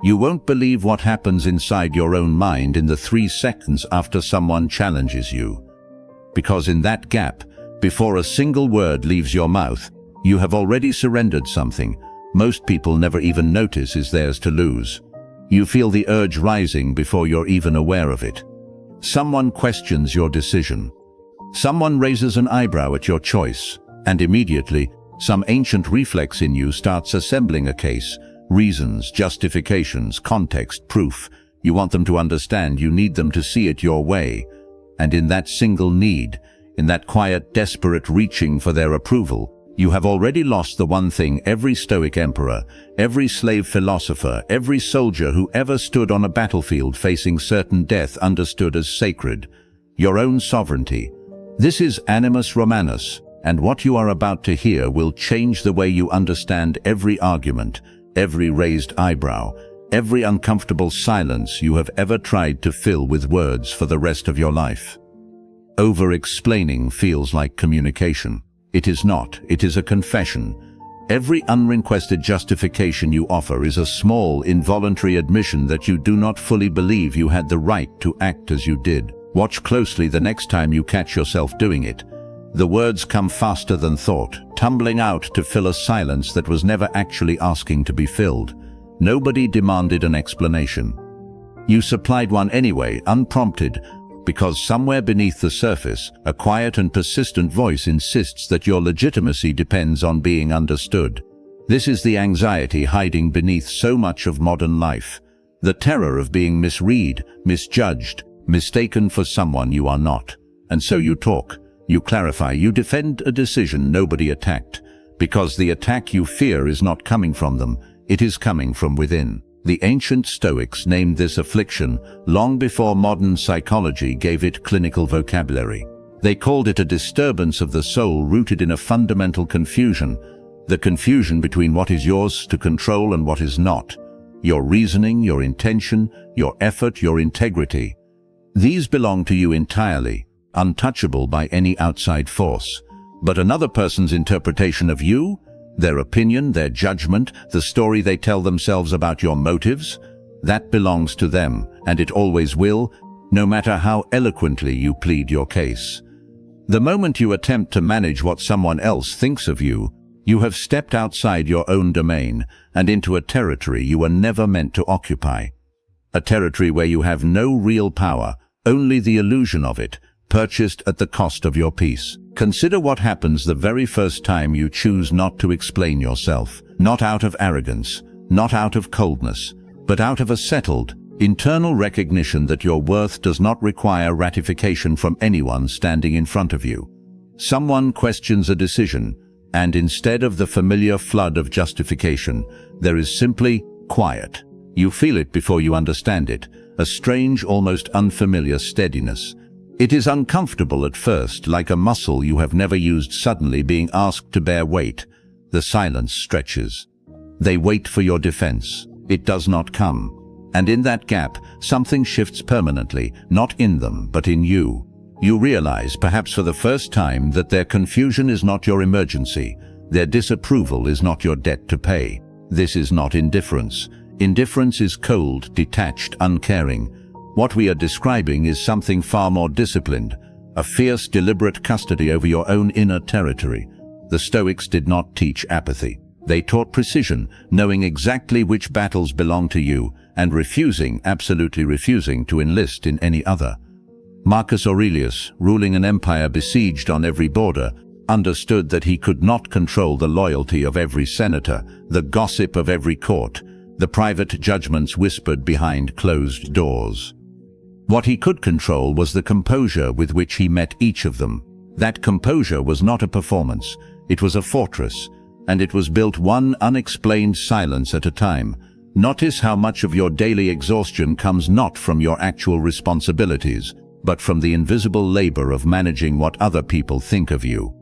You won't believe what happens inside your own mind in the 3 seconds after someone challenges you. Because in that gap, before a single word leaves your mouth, you have already surrendered something most people never even notice is theirs to lose. You feel the urge rising before you're even aware of it. Someone questions your decision. Someone raises an eyebrow at your choice, and immediately, some ancient reflex in you starts assembling a case. Reasons, justifications, context, proof. You want them to understand, you need them to see it your way. And in that single need, in that quiet, desperate reaching for their approval, you have already lost the one thing every Stoic emperor, every slave philosopher, every soldier who ever stood on a battlefield facing certain death understood as sacred: your own sovereignty. This is animus romanus, and what you are about to hear will change the way you understand every argument, every raised eyebrow, every uncomfortable silence you have ever tried to fill with words for the rest of your life. Over-explaining feels like communication. It is not, it is a confession. Every unrequested justification you offer is a small, involuntary admission that you do not fully believe you had the right to act as you did. Watch closely the next time you catch yourself doing it. The words come faster than thought, tumbling out to fill a silence that was never actually asking to be filled. Nobody demanded an explanation. You supplied one anyway, unprompted, because somewhere beneath the surface, a quiet and persistent voice insists that your legitimacy depends on being understood. This is the anxiety hiding beneath so much of modern life. The terror of being misread, misjudged, mistaken for someone you are not. And so you talk, you clarify, you defend a decision nobody attacked, because the attack you fear is not coming from them, it is coming from within. The ancient Stoics named this affliction long before modern psychology gave it clinical vocabulary. They called it a disturbance of the soul rooted in a fundamental confusion, the confusion between what is yours to control and what is not, your reasoning, your intention, your effort, your integrity. These belong to you entirely, untouchable by any outside force. But another person's interpretation of you, their opinion, their judgment, the story they tell themselves about your motives, that belongs to them, and it always will, no matter how eloquently you plead your case. The moment you attempt to manage what someone else thinks of you, you have stepped outside your own domain and into a territory you were never meant to occupy. A territory where you have no real power, only the illusion of it, purchased at the cost of your peace. Consider what happens the very first time you choose not to explain yourself, not out of arrogance, not out of coldness, but out of a settled, internal recognition that your worth does not require ratification from anyone standing in front of you. Someone questions a decision, and instead of the familiar flood of justification, there is simply quiet. You feel it before you understand it, a strange, almost unfamiliar steadiness. It is uncomfortable at first, like a muscle you have never used suddenly being asked to bear weight. The silence stretches. They wait for your defense. It does not come. And in that gap, something shifts permanently, not in them, but in you. You realize, perhaps for the first time, that their confusion is not your emergency. Their disapproval is not your debt to pay. This is not indifference. Indifference is cold, detached, uncaring. What we are describing is something far more disciplined, a fierce, deliberate custody over your own inner territory. The Stoics did not teach apathy. They taught precision, knowing exactly which battles belong to you, and refusing, absolutely refusing, to enlist in any other. Marcus Aurelius, ruling an empire besieged on every border, understood that he could not control the loyalty of every senator, the gossip of every court, the private judgments whispered behind closed doors. What he could control was the composure with which he met each of them. That composure was not a performance, it was a fortress, and it was built one unexplained silence at a time. Notice how much of your daily exhaustion comes not from your actual responsibilities, but from the invisible labor of managing what other people think of you.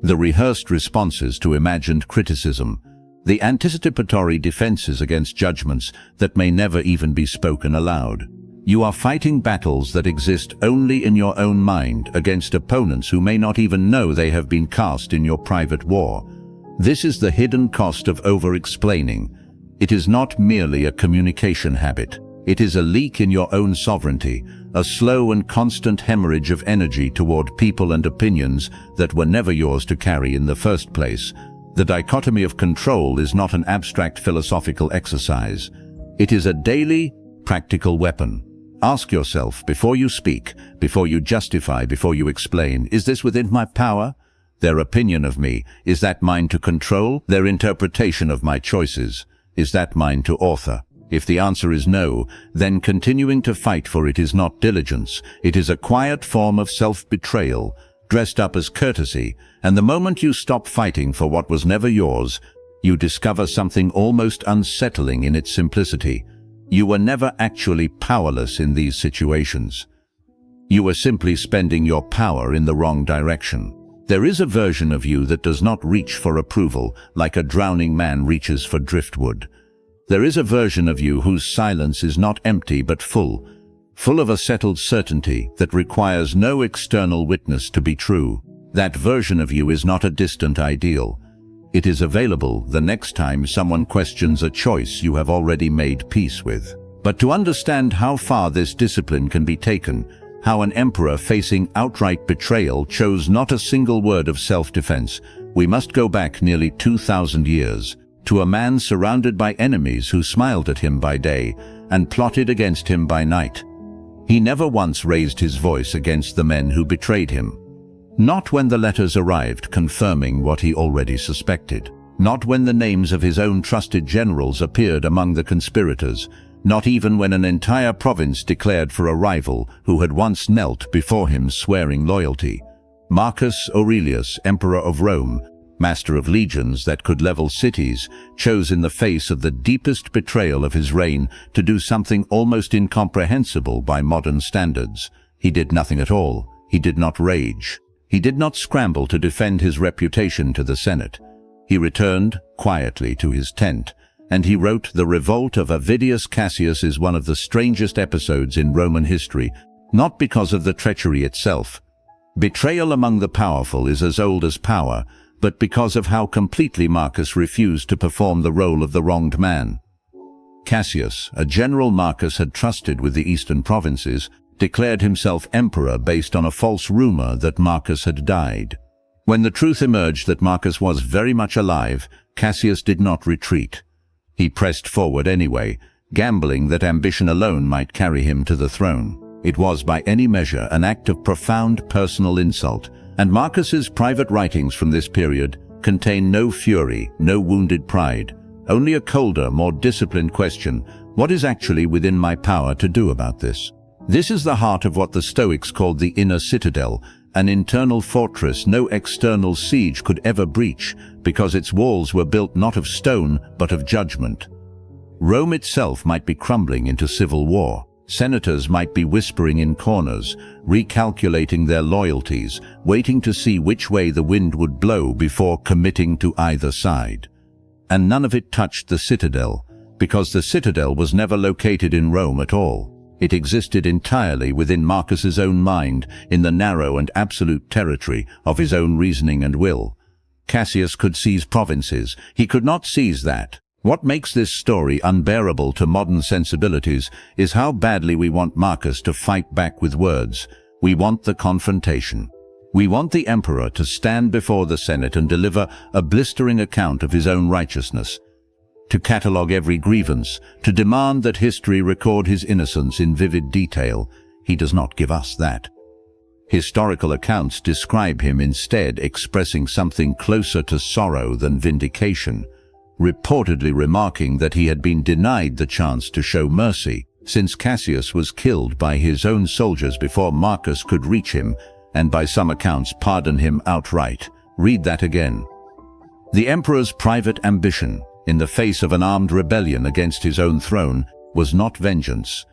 The rehearsed responses to imagined criticism, the anticipatory defenses against judgments that may never even be spoken aloud. You are fighting battles that exist only in your own mind against opponents who may not even know they have been cast in your private war. This is the hidden cost of over-explaining. It is not merely a communication habit. It is a leak in your own sovereignty, a slow and constant hemorrhage of energy toward people and opinions that were never yours to carry in the first place. The dichotomy of control is not an abstract philosophical exercise. It is a daily, practical weapon. Ask yourself, before you speak, before you justify, before you explain, is this within my power? Their opinion of me, is that mine to control? Their interpretation of my choices, is that mine to author? If the answer is no, then continuing to fight for it is not diligence. It is a quiet form of self-betrayal, dressed up as courtesy, and the moment you stop fighting for what was never yours, you discover something almost unsettling in its simplicity. You were never actually powerless in these situations. You were simply spending your power in the wrong direction. There is a version of you that does not reach for approval, like a drowning man reaches for driftwood. There is a version of you whose silence is not empty but full of a settled certainty that requires no external witness to be true. That version of you is not a distant ideal. It is available the next time someone questions a choice you have already made peace with. But to understand how far this discipline can be taken, how an emperor facing outright betrayal chose not a single word of self-defense, we must go back nearly 2,000 years, to a man surrounded by enemies who smiled at him by day and plotted against him by night. He never once raised his voice against the men who betrayed him. Not when the letters arrived confirming what he already suspected. Not when the names of his own trusted generals appeared among the conspirators. Not even when an entire province declared for a rival who had once knelt before him swearing loyalty. Marcus Aurelius, Emperor of Rome, master of legions that could level cities, chose in the face of the deepest betrayal of his reign to do something almost incomprehensible by modern standards. He did nothing at all. He did not rage. He did not scramble to defend his reputation to the Senate. He returned quietly to his tent, and he wrote, "The revolt of Avidius Cassius is one of the strangest episodes in Roman history, not because of the treachery itself. Betrayal among the powerful is as old as power, but because of how completely Marcus refused to perform the role of the wronged man." Cassius, a general Marcus had trusted with the eastern provinces, declared himself emperor based on a false rumor that Marcus had died. When the truth emerged that Marcus was very much alive, Cassius did not retreat. He pressed forward anyway, gambling that ambition alone might carry him to the throne. It was by any measure an act of profound personal insult, and Marcus's private writings from this period contain no fury, no wounded pride, only a colder, more disciplined question: what is actually within my power to do about this? This is the heart of what the Stoics called the inner citadel, an internal fortress no external siege could ever breach, because its walls were built not of stone but of judgment. Rome itself might be crumbling into civil war. Senators might be whispering in corners, recalculating their loyalties, waiting to see which way the wind would blow before committing to either side. And none of it touched the citadel, because the citadel was never located in Rome at all. It existed entirely within Marcus's own mind, in the narrow and absolute territory of his own reasoning and will. Cassius could seize provinces. He could not seize that. What makes this story unbearable to modern sensibilities is how badly we want Marcus to fight back with words. We want the confrontation. We want the emperor to stand before the Senate and deliver a blistering account of his own righteousness, to catalogue every grievance, to demand that history record his innocence in vivid detail. He does not give us that. Historical accounts describe him instead expressing something closer to sorrow than vindication, reportedly remarking that he had been denied the chance to show mercy, since Cassius was killed by his own soldiers before Marcus could reach him, and by some accounts pardon him outright. Read that again. The emperor's private ambition, in the face of an armed rebellion against his own throne, was not vengeance.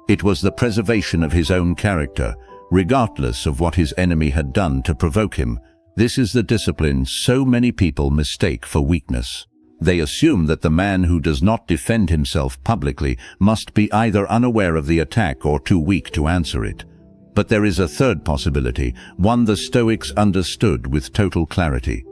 It was the preservation of his own character, regardless of what his enemy had done to provoke him. This is the discipline so many people mistake for weakness. They assume that the man who does not defend himself publicly must be either unaware of the attack or too weak to answer it. But there is a third possibility, one the Stoics understood with total clarity.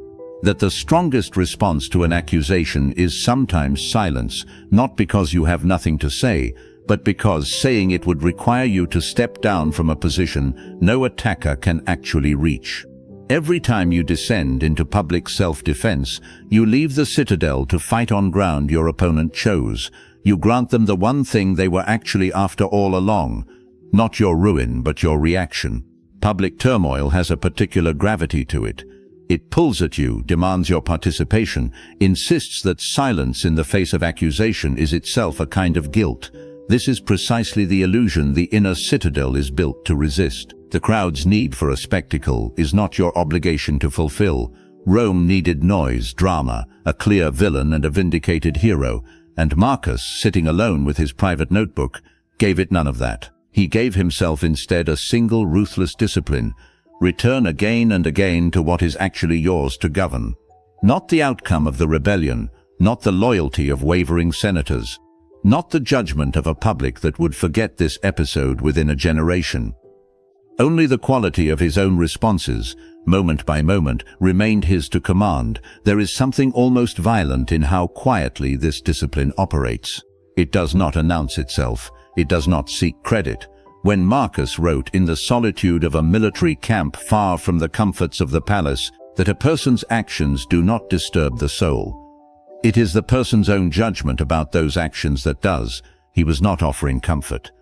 that the strongest response to an accusation is sometimes silence, not because you have nothing to say, but because saying it would require you to step down from a position no attacker can actually reach. Every time you descend into public self-defense, you leave the citadel to fight on ground your opponent chose. You grant them the one thing they were actually after all along, not your ruin but your reaction. Public turmoil has a particular gravity to it. It pulls at you, demands your participation, insists that silence in the face of accusation is itself a kind of guilt. This is precisely the illusion the inner citadel is built to resist. The crowd's need for a spectacle is not your obligation to fulfill. Rome needed noise, drama, a clear villain and a vindicated hero, and Marcus, sitting alone with his private notebook, gave it none of that. He gave himself instead a single ruthless discipline: return again and again to what is actually yours to govern. Not the outcome of the rebellion, not the loyalty of wavering senators, not the judgment of a public that would forget this episode within a generation. Only the quality of his own responses, moment by moment, remained his to command. There is something almost violent in how quietly this discipline operates. It does not announce itself. It does not seek credit. When Marcus wrote in the solitude of a military camp far from the comforts of the palace that a person's actions do not disturb the soul, it is the person's own judgment about those actions that does. He was not offering comfort.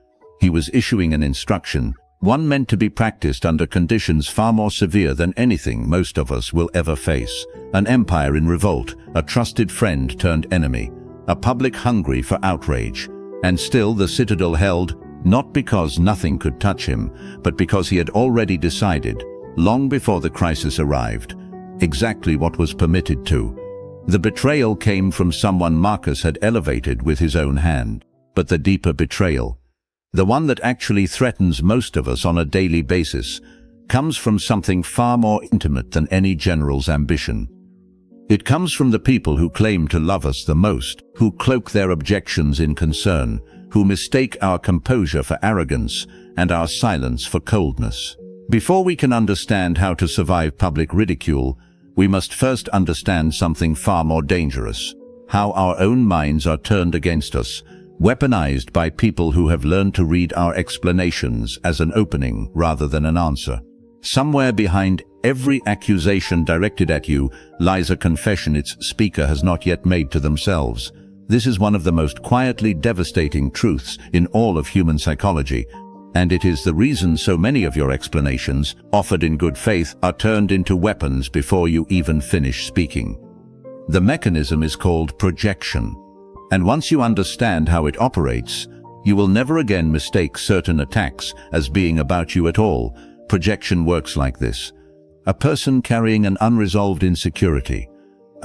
He was issuing an instruction, one meant to be practiced under conditions far more severe than anything most of us will ever face. An empire in revolt, a trusted friend turned enemy, a public hungry for outrage. And still the citadel held, not because nothing could touch him, but because he had already decided, long before the crisis arrived, exactly what was permitted to. The betrayal came from someone Marcus had elevated with his own hand. But the deeper betrayal, the one that actually threatens most of us on a daily basis, comes from something far more intimate than any general's ambition. It comes from the people who claim to love us the most, who cloak their objections in concern, who mistake our composure for arrogance and our silence for coldness. Before we can understand how to survive public ridicule, we must first understand something far more dangerous: how our own minds are turned against us, weaponized by people who have learned to read our explanations as an opening rather than an answer. Somewhere behind every accusation directed at you lies a confession its speaker has not yet made to themselves. This is one of the most quietly devastating truths in all of human psychology, and it is the reason so many of your explanations, offered in good faith, are turned into weapons before you even finish speaking. The mechanism is called projection, and once you understand how it operates, you will never again mistake certain attacks as being about you at all. Projection works like this: a person carrying an unresolved insecurity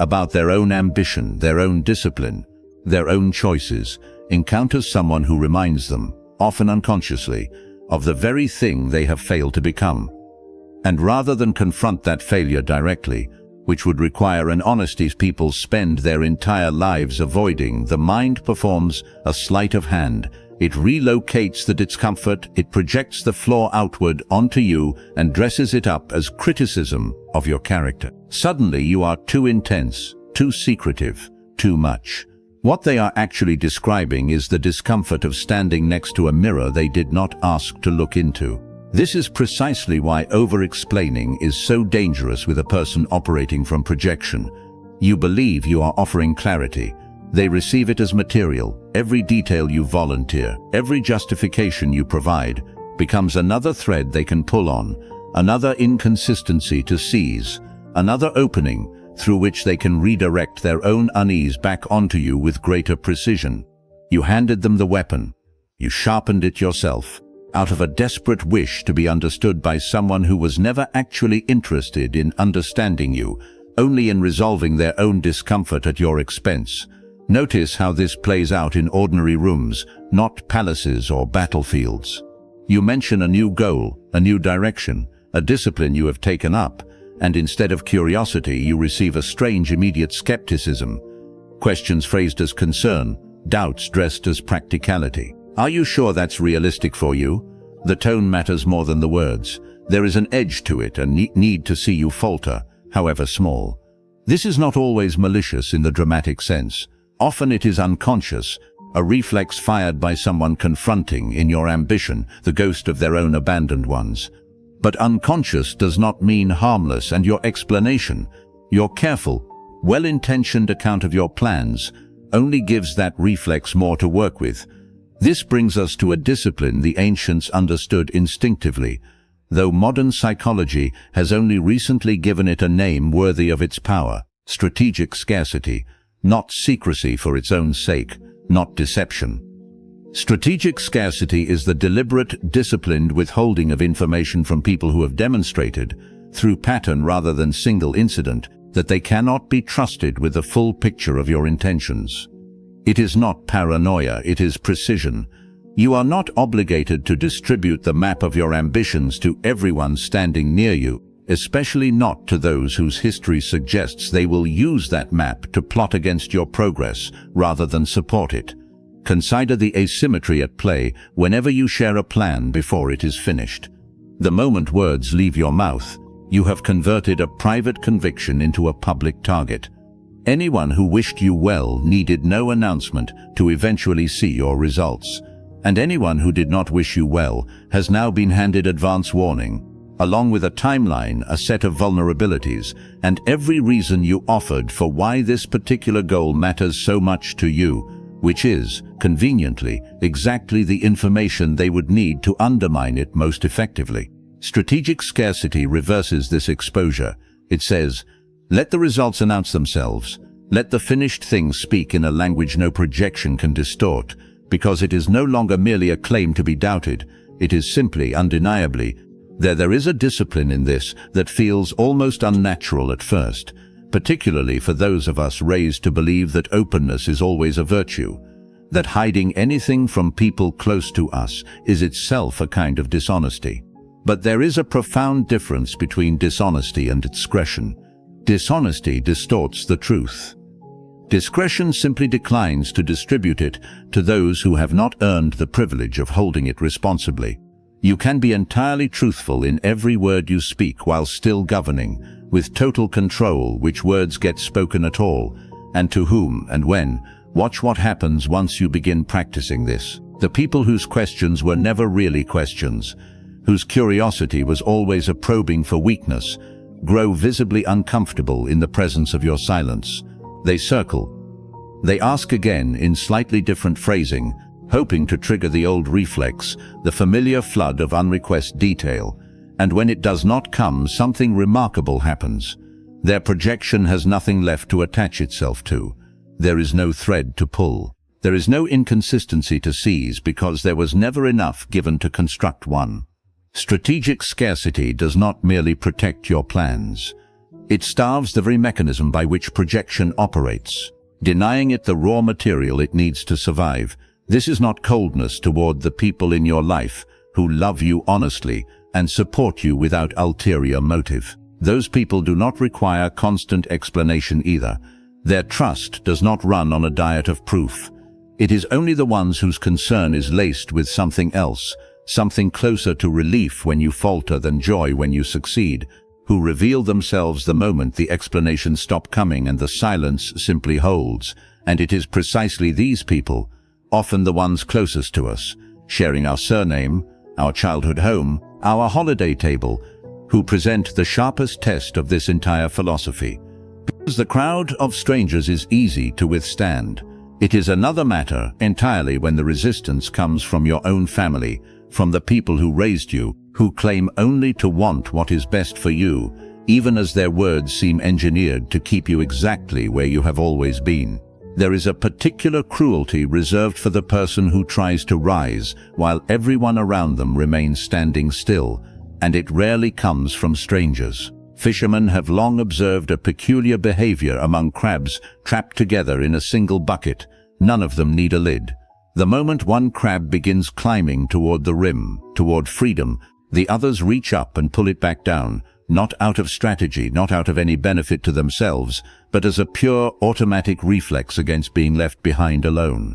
about their own ambition, their own discipline, their own choices, encounters someone who reminds them, often unconsciously, of the very thing they have failed to become. And rather than confront that failure directly, which would require an honesty people spend their entire lives avoiding, the mind performs a sleight of hand. It relocates the discomfort, it projects the flaw outward onto you and dresses it up as criticism of your character. Suddenly you are too intense, too secretive, too much. What they are actually describing is the discomfort of standing next to a mirror they did not ask to look into. This is precisely why over-explaining is so dangerous with a person operating from projection. You believe you are offering clarity. They receive it as material. Every detail you volunteer, every justification you provide, becomes another thread they can pull on, another inconsistency to seize, another opening through which they can redirect their own unease back onto you with greater precision. You handed them the weapon. You sharpened it yourself, out of a desperate wish to be understood by someone who was never actually interested in understanding you, only in resolving their own discomfort at your expense. Notice how this plays out in ordinary rooms, not palaces or battlefields. You mention a new goal, a new direction, a discipline you have taken up, and instead of curiosity, you receive a strange immediate skepticism. Questions phrased as concern, doubts dressed as practicality. Are you sure that's realistic for you? The tone matters more than the words. There is an edge to it, a need to see you falter, however small. This is not always malicious in the dramatic sense. Often it is unconscious, a reflex fired by someone confronting, in your ambition, the ghost of their own abandoned ones. But unconscious does not mean harmless, and your explanation, your careful, well-intentioned account of your plans, only gives that reflex more to work with. This brings us to a discipline the ancients understood instinctively, though modern psychology has only recently given it a name worthy of its power: strategic scarcity, not secrecy for its own sake, not deception. Strategic scarcity is the deliberate, disciplined withholding of information from people who have demonstrated, through pattern rather than single incident, that they cannot be trusted with the full picture of your intentions. It is not paranoia, it is precision. You are not obligated to distribute the map of your ambitions to everyone standing near you, especially not to those whose history suggests they will use that map to plot against your progress rather than support it. Consider the asymmetry at play whenever you share a plan before it is finished. The moment words leave your mouth, you have converted a private conviction into a public target. Anyone who wished you well needed no announcement to eventually see your results. And anyone who did not wish you well has now been handed advance warning, along with a timeline, a set of vulnerabilities, and every reason you offered for why this particular goal matters so much to you, which is, conveniently, exactly the information they would need to undermine it most effectively. Strategic scarcity reverses this exposure. It says, let the results announce themselves. Let the finished thing speak in a language no projection can distort, because it is no longer merely a claim to be doubted. It is simply, undeniably, there is a discipline in this that feels almost unnatural at first, particularly for those of us raised to believe that openness is always a virtue, that hiding anything from people close to us is itself a kind of dishonesty. But there is a profound difference between dishonesty and discretion. Dishonesty distorts the truth. Discretion simply declines to distribute it to those who have not earned the privilege of holding it responsibly. You can be entirely truthful in every word you speak while still governing, with total control which words get spoken at all, and to whom and when. Watch what happens once you begin practicing this. The people whose questions were never really questions, whose curiosity was always a probing for weakness, grow visibly uncomfortable in the presence of your silence. They circle. They ask again in slightly different phrasing, hoping to trigger the old reflex, the familiar flood of unrequested detail. And when it does not come, something remarkable happens. Their projection has nothing left to attach itself to. There is no thread to pull. There is no inconsistency to seize because there was never enough given to construct one. Strategic scarcity does not merely protect your plans. It starves the very mechanism by which projection operates, denying it the raw material it needs to survive. This is not coldness toward the people in your life who love you honestly and support you without ulterior motive. Those people do not require constant explanation either. Their trust does not run on a diet of proof. It is only the ones whose concern is laced with something else, something closer to relief when you falter than joy when you succeed, who reveal themselves the moment the explanations stop coming and the silence simply holds. And it is precisely these people, often the ones closest to us, sharing our surname, our childhood home, our holiday table, who present the sharpest test of this entire philosophy. Because the crowd of strangers is easy to withstand, it is another matter entirely when the resistance comes from your own family, from the people who raised you, who claim only to want what is best for you, even as their words seem engineered to keep you exactly where you have always been. There is a particular cruelty reserved for the person who tries to rise while everyone around them remains standing still, and it rarely comes from strangers. Fishermen have long observed a peculiar behavior among crabs trapped together in a single bucket. None of them need a lid. The moment one crab begins climbing toward the rim, toward freedom, the others reach up and pull it back down, not out of strategy, not out of any benefit to themselves, but as a pure automatic reflex against being left behind alone.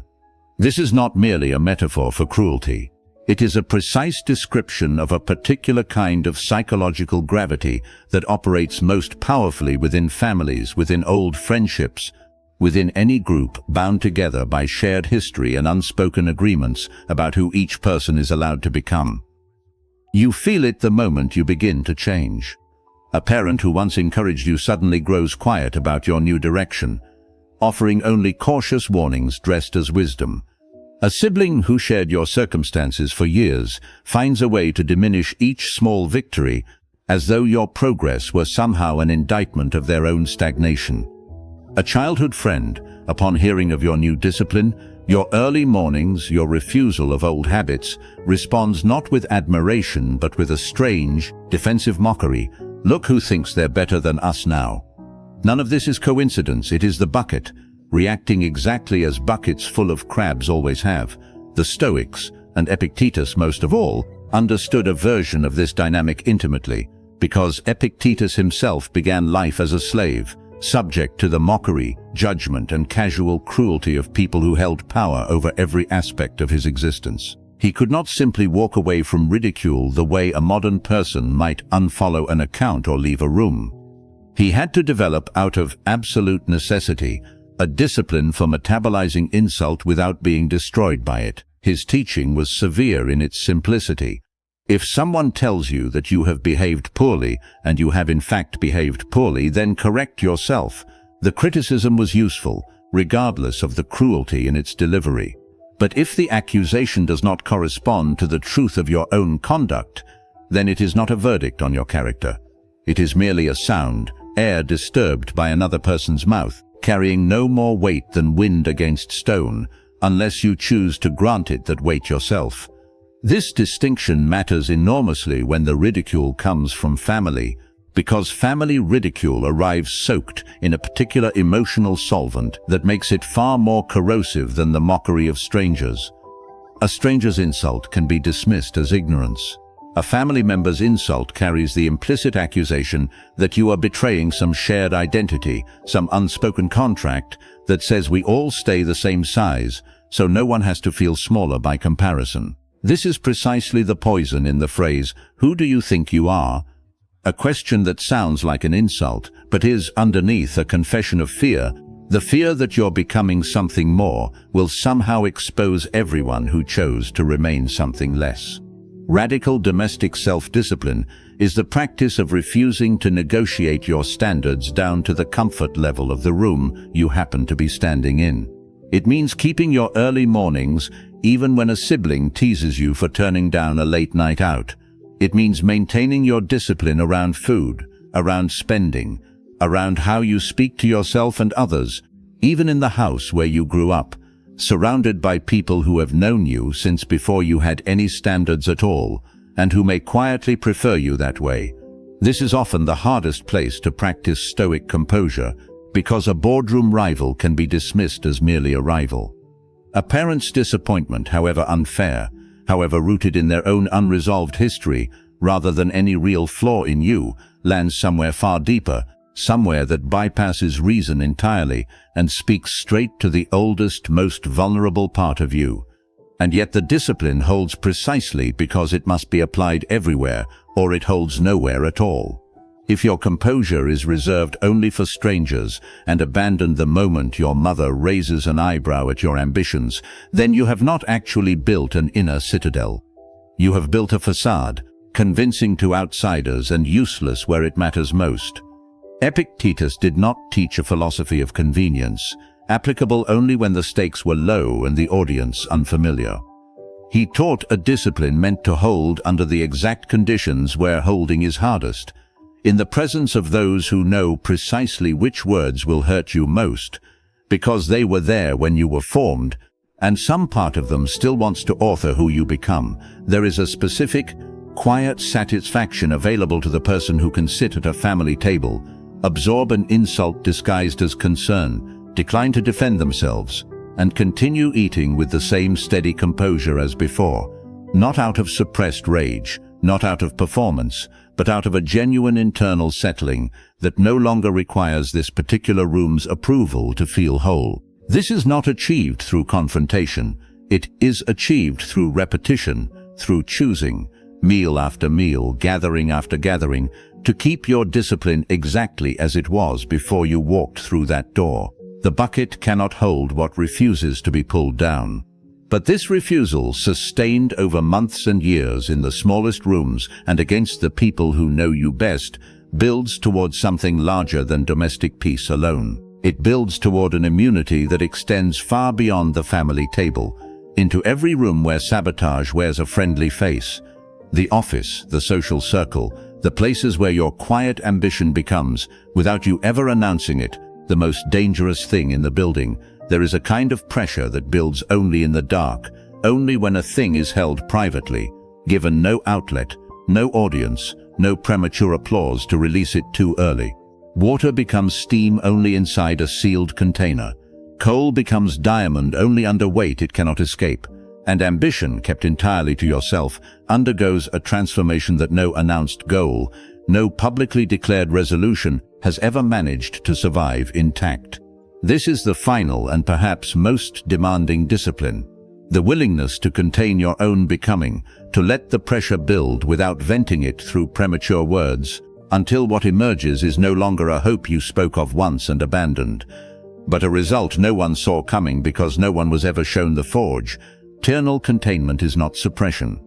This is not merely a metaphor for cruelty. It is a precise description of a particular kind of psychological gravity that operates most powerfully within families, within old friendships, within any group bound together by shared history and unspoken agreements about who each person is allowed to become. You feel it the moment you begin to change. A parent who once encouraged you suddenly grows quiet about your new direction, offering only cautious warnings dressed as wisdom. A sibling who shared your circumstances for years finds a way to diminish each small victory as though your progress were somehow an indictment of their own stagnation. A childhood friend, upon hearing of your new discipline, your early mornings, your refusal of old habits, responds not with admiration but with a strange, defensive mockery. Look who thinks they're better than us now. None of this is coincidence, it is the bucket, reacting exactly as buckets full of crabs always have. The Stoics, and Epictetus most of all, understood a version of this dynamic intimately, because Epictetus himself began life as a slave, subject to the mockery, judgment, and casual cruelty of people who held power over every aspect of his existence. He could not simply walk away from ridicule the way a modern person might unfollow an account or leave a room. He had to develop out of absolute necessity a discipline for metabolizing insult without being destroyed by it. His teaching was severe in its simplicity. If someone tells you that you have behaved poorly, and you have in fact behaved poorly, then correct yourself. The criticism was useful, regardless of the cruelty in its delivery. But if the accusation does not correspond to the truth of your own conduct, then it is not a verdict on your character. It is merely a sound, air disturbed by another person's mouth, carrying no more weight than wind against stone, unless you choose to grant it that weight yourself. This distinction matters enormously when the ridicule comes from family, because family ridicule arrives soaked in a particular emotional solvent that makes it far more corrosive than the mockery of strangers. A stranger's insult can be dismissed as ignorance. A family member's insult carries the implicit accusation that you are betraying some shared identity, some unspoken contract that says we all stay the same size, so no one has to feel smaller by comparison. This is precisely the poison in the phrase, "Who do you think you are?" A question that sounds like an insult, but is underneath a confession of fear, the fear that you're becoming something more will somehow expose everyone who chose to remain something less. Radical domestic self-discipline is the practice of refusing to negotiate your standards down to the comfort level of the room you happen to be standing in. It means keeping your early mornings even when a sibling teases you for turning down a late night out. It means maintaining your discipline around food, around spending, around how you speak to yourself and others, even in the house where you grew up, surrounded by people who have known you since before you had any standards at all, and who may quietly prefer you that way. This is often the hardest place to practice stoic composure, because a boardroom rival can be dismissed as merely a rival. A parent's disappointment, however unfair, however rooted in their own unresolved history, rather than any real flaw in you, lands somewhere far deeper, somewhere that bypasses reason entirely and speaks straight to the oldest, most vulnerable part of you. And yet the discipline holds precisely because it must be applied everywhere, or it holds nowhere at all. If your composure is reserved only for strangers and abandoned the moment your mother raises an eyebrow at your ambitions, then you have not actually built an inner citadel. You have built a facade, convincing to outsiders and useless where it matters most. Epictetus did not teach a philosophy of convenience, applicable only when the stakes were low and the audience unfamiliar. He taught a discipline meant to hold under the exact conditions where holding is hardest, in the presence of those who know precisely which words will hurt you most, because they were there when you were formed, and some part of them still wants to author who you become. There is a specific, quiet satisfaction available to the person who can sit at a family table, absorb an insult disguised as concern, decline to defend themselves, and continue eating with the same steady composure as before, not out of suppressed rage, not out of performance, but out of a genuine internal settling that no longer requires this particular room's approval to feel whole. This is not achieved through confrontation. It is achieved through repetition, through choosing, meal after meal, gathering after gathering, to keep your discipline exactly as it was before you walked through that door. The bucket cannot hold what refuses to be pulled down. But this refusal, sustained over months and years in the smallest rooms and against the people who know you best, builds towards something larger than domestic peace alone. It builds toward an immunity that extends far beyond the family table, into every room where sabotage wears a friendly face. The office, the social circle, the places where your quiet ambition becomes, without you ever announcing it, the most dangerous thing in the building. There is a kind of pressure that builds only in the dark, only when a thing is held privately, given no outlet, no audience, no premature applause to release it too early. Water becomes steam only inside a sealed container. Coal becomes diamond only under weight it cannot escape. And ambition, kept entirely to yourself, undergoes a transformation that no announced goal, no publicly declared resolution has ever managed to survive intact. This is the final and perhaps most demanding discipline. The willingness to contain your own becoming, to let the pressure build without venting it through premature words, until what emerges is no longer a hope you spoke of once and abandoned, but a result no one saw coming because no one was ever shown the forge. Eternal containment is not suppression.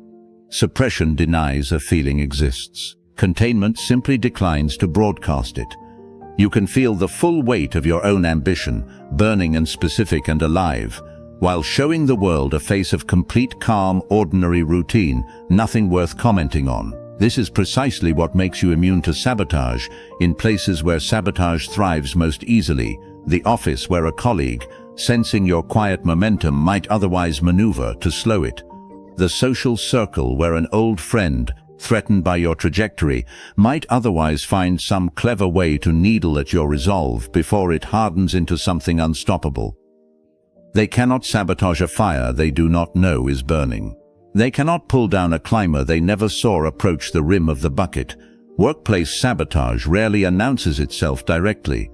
Suppression denies a feeling exists. Containment simply declines to broadcast it. You can feel the full weight of your own ambition, burning and specific and alive, while showing the world a face of complete calm, ordinary routine, nothing worth commenting on. This is precisely what makes you immune to sabotage in places where sabotage thrives most easily, the office where a colleague, sensing your quiet momentum, might otherwise maneuver to slow it, the social circle where an old friend, threatened by your trajectory, might otherwise find some clever way to needle at your resolve before it hardens into something unstoppable. They cannot sabotage a fire they do not know is burning. They cannot pull down a climber they never saw approach the rim of the bucket. Workplace sabotage rarely announces itself directly.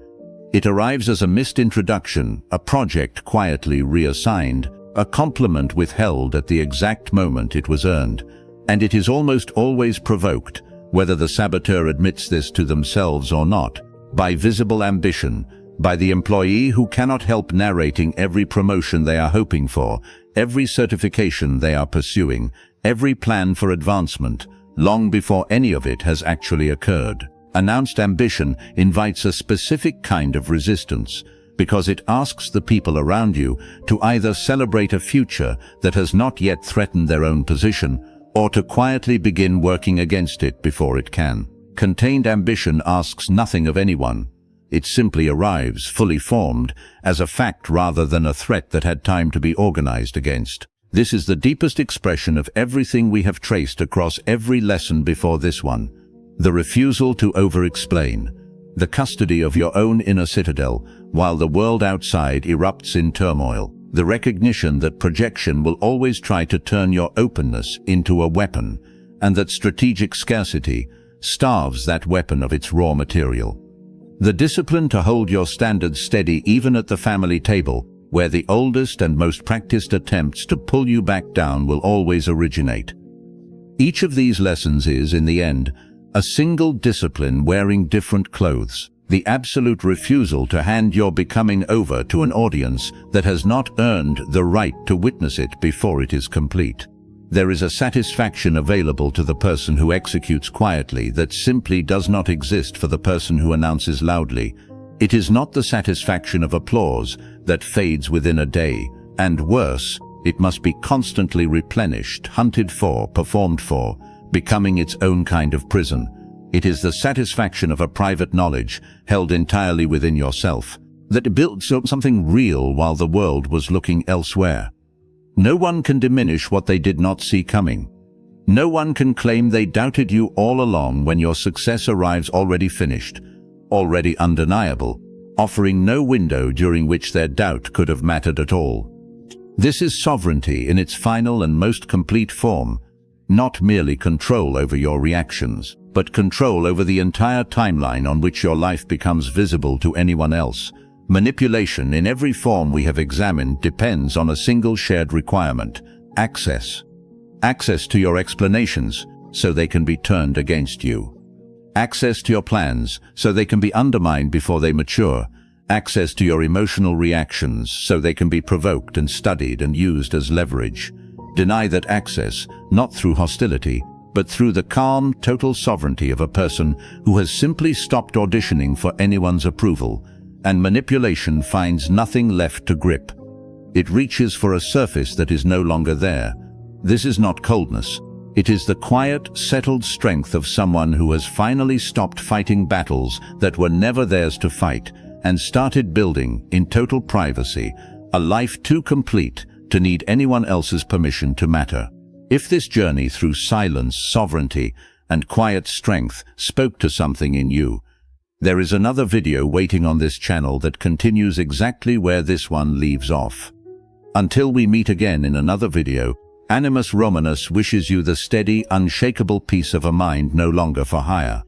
It arrives as a missed introduction, a project quietly reassigned, a compliment withheld at the exact moment it was earned. And it is almost always provoked, whether the saboteur admits this to themselves or not, by visible ambition, by the employee who cannot help narrating every promotion they are hoping for, every certification they are pursuing, every plan for advancement, long before any of it has actually occurred. Announced ambition invites a specific kind of resistance, because it asks the people around you to either celebrate a future that has not yet threatened their own position, or to quietly begin working against it before it can. Contained ambition asks nothing of anyone. It simply arrives, fully formed, as a fact rather than a threat that had time to be organized against. This is the deepest expression of everything we have traced across every lesson before this one. The refusal to over-explain, the custody of your own inner citadel while the world outside erupts in turmoil, the recognition that projection will always try to turn your openness into a weapon, and that strategic scarcity starves that weapon of its raw material. The discipline to hold your standards steady even at the family table, where the oldest and most practiced attempts to pull you back down will always originate. Each of these lessons is, in the end, a single discipline wearing different clothes, the absolute refusal to hand your becoming over to an audience that has not earned the right to witness it before it is complete. There is a satisfaction available to the person who executes quietly that simply does not exist for the person who announces loudly. It is not the satisfaction of applause that fades within a day, and worse, it must be constantly replenished, hunted for, performed for, becoming its own kind of prison. It is the satisfaction of a private knowledge, held entirely within yourself, that builds up something real while the world was looking elsewhere. No one can diminish what they did not see coming. No one can claim they doubted you all along when your success arrives already finished, already undeniable, offering no window during which their doubt could have mattered at all. This is sovereignty in its final and most complete form, not merely control over your reactions, but control over the entire timeline on which your life becomes visible to anyone else. Manipulation in every form we have examined depends on a single shared requirement: access. Access to your explanations, so they can be turned against you. Access to your plans, so they can be undermined before they mature. Access to your emotional reactions, so they can be provoked and studied and used as leverage. Deny that access, not through hostility, but through the calm, total sovereignty of a person who has simply stopped auditioning for anyone's approval, and manipulation finds nothing left to grip. It reaches for a surface that is no longer there. This is not coldness. It is the quiet, settled strength of someone who has finally stopped fighting battles that were never theirs to fight and started building, in total privacy, a life too complete to need anyone else's permission to matter. If this journey through silence, sovereignty, and quiet strength spoke to something in you, there is another video waiting on this channel that continues exactly where this one leaves off. Until we meet again in another video, Animus Romanus wishes you the steady, unshakable peace of a mind no longer for hire.